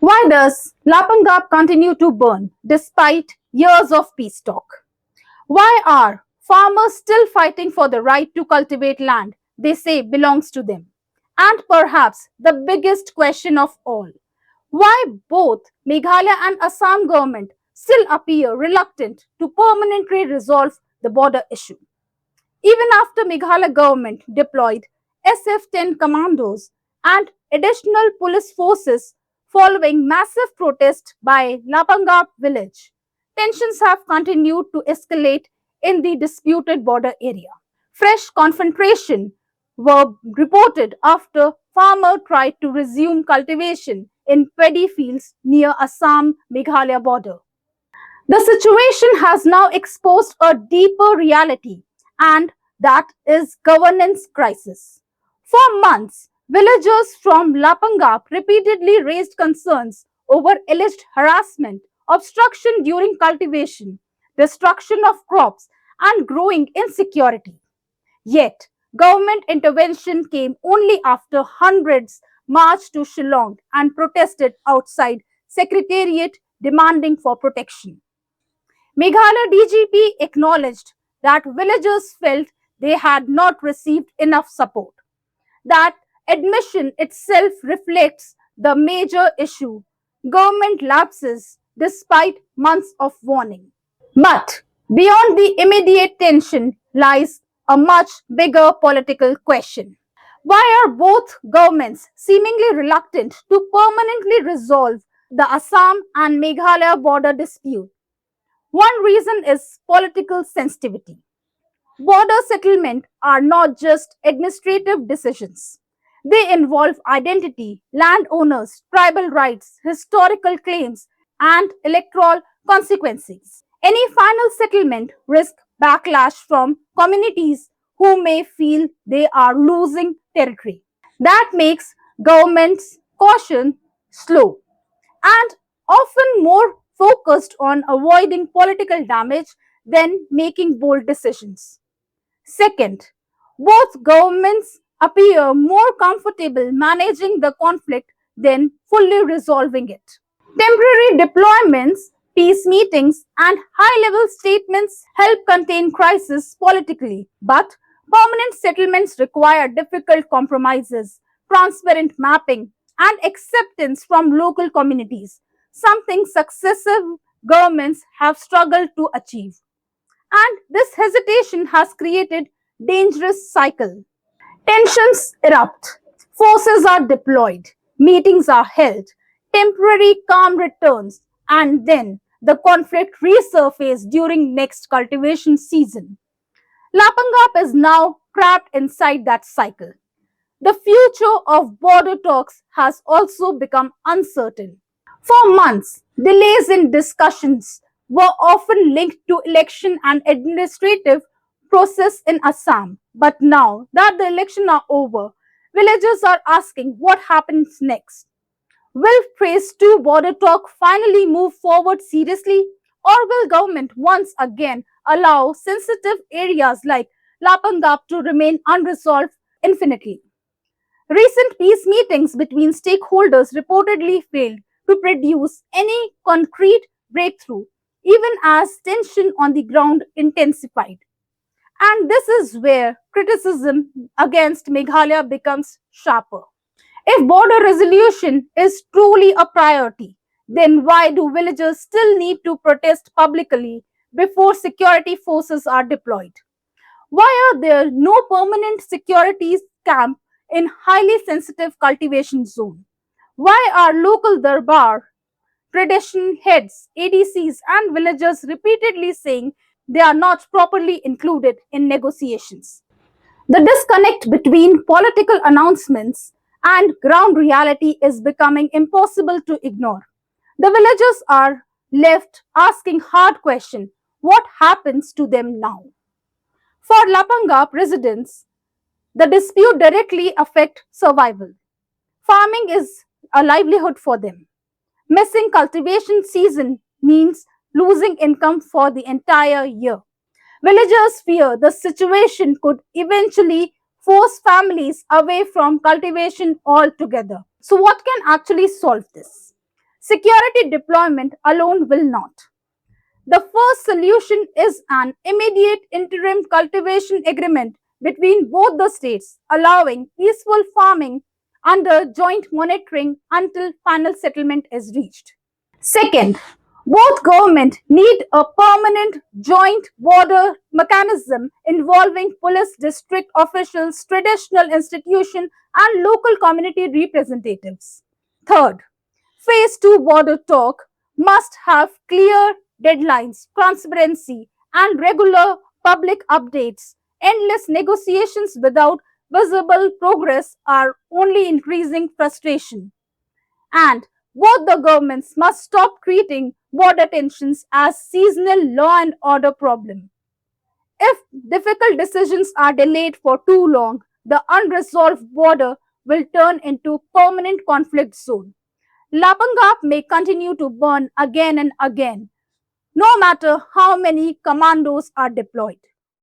Why does Lapangap continue to burn despite years of peace talk? Why are farmers still fighting for the right to cultivate land they say belongs to them? And perhaps the biggest question of all, why both Meghalaya and Assam government still appear reluctant to permanently resolve the border issue? Even after Meghalaya government deployed SF-10 commandos and additional police forces following massive protest by Lapangap village, tensions have continued to escalate in the disputed border area. Fresh confrontation were reported after farmer tried to resume cultivation in paddy fields near Assam-Meghalaya border. The situation has now exposed a deeper reality, and that is governance crisis. For months, villagers from Lapangap repeatedly raised concerns over alleged harassment, obstruction during cultivation, destruction of crops, and growing insecurity. Yet, government intervention came only after hundreds marched to Shillong and protested outside Secretariat demanding for protection. Meghalaya DGP acknowledged that villagers felt they had not received enough support. That admission itself reflects the major issue government lapses despite months of warning. But beyond the immediate tension lies a much bigger political question. Why are both governments seemingly reluctant to permanently resolve the Assam and Meghalaya border dispute? One reason is political sensitivity. Border settlement are not just administrative decisions. They involve identity, landowners, tribal rights, historical claims, and electoral consequences. Any final settlement risks backlash from communities who may feel they are losing territory. That makes government's caution slow and often more focused on avoiding political damage than making bold decisions. Second, both governments appear more comfortable managing the conflict than fully resolving it. Temporary deployments, peace meetings, and high level statements help contain crisis politically, but permanent settlements require difficult compromises, transparent mapping, and acceptance from local communities, something successive governments have struggled to achieve. And this hesitation has created dangerous cycle. Tensions erupt, forces are deployed, meetings are held, temporary calm returns, and then the conflict resurfaces during next cultivation season. Lapangap is now trapped inside that cycle. The future of border talks has also become uncertain. For months, delays in discussions were often linked to election and administrative process in Assam. But now that the elections are over, villagers are asking what happens next. Will phase 2 border talk finally move forward seriously? Or will government once again allow sensitive areas like Lapangap to remain unresolved infinitely? Recent peace meetings between stakeholders reportedly failed to produce any concrete breakthrough, even as tension on the ground intensified. And this is where criticism against Meghalaya becomes sharper. If border resolution is truly a priority, then why do villagers still need to protest publicly before security forces are deployed? Why are there no permanent security camp in highly sensitive cultivation zone? Why are local darbar, tradition heads, ADCs and villagers repeatedly saying they are not properly included in negotiations? The disconnect between political announcements and ground reality is becoming impossible to ignore. The villagers are left asking hard questions. What happens to them now? For Lapangap residents, the dispute directly affects survival. Farming is a livelihood for them. Missing cultivation season means losing income for the entire year. Villagers fear the situation could eventually force families away from cultivation altogether. So, what can actually solve this? Security deployment alone will not. The first solution is an immediate interim cultivation agreement between both the states, allowing peaceful farming under joint monitoring until final settlement is reached. Second, both governments need a permanent joint border mechanism involving police, district officials, traditional institutions, and local community representatives. Third, Phase 2 border talk must have clear deadlines, transparency, and regular public updates. Endless negotiations without visible progress are only increasing frustration. And both the governments must stop treating border tensions as seasonal law and order problem. If difficult decisions are delayed for too long, the unresolved border will turn into permanent conflict zone. Lapangap may continue to burn again and again, no matter how many commandos are deployed.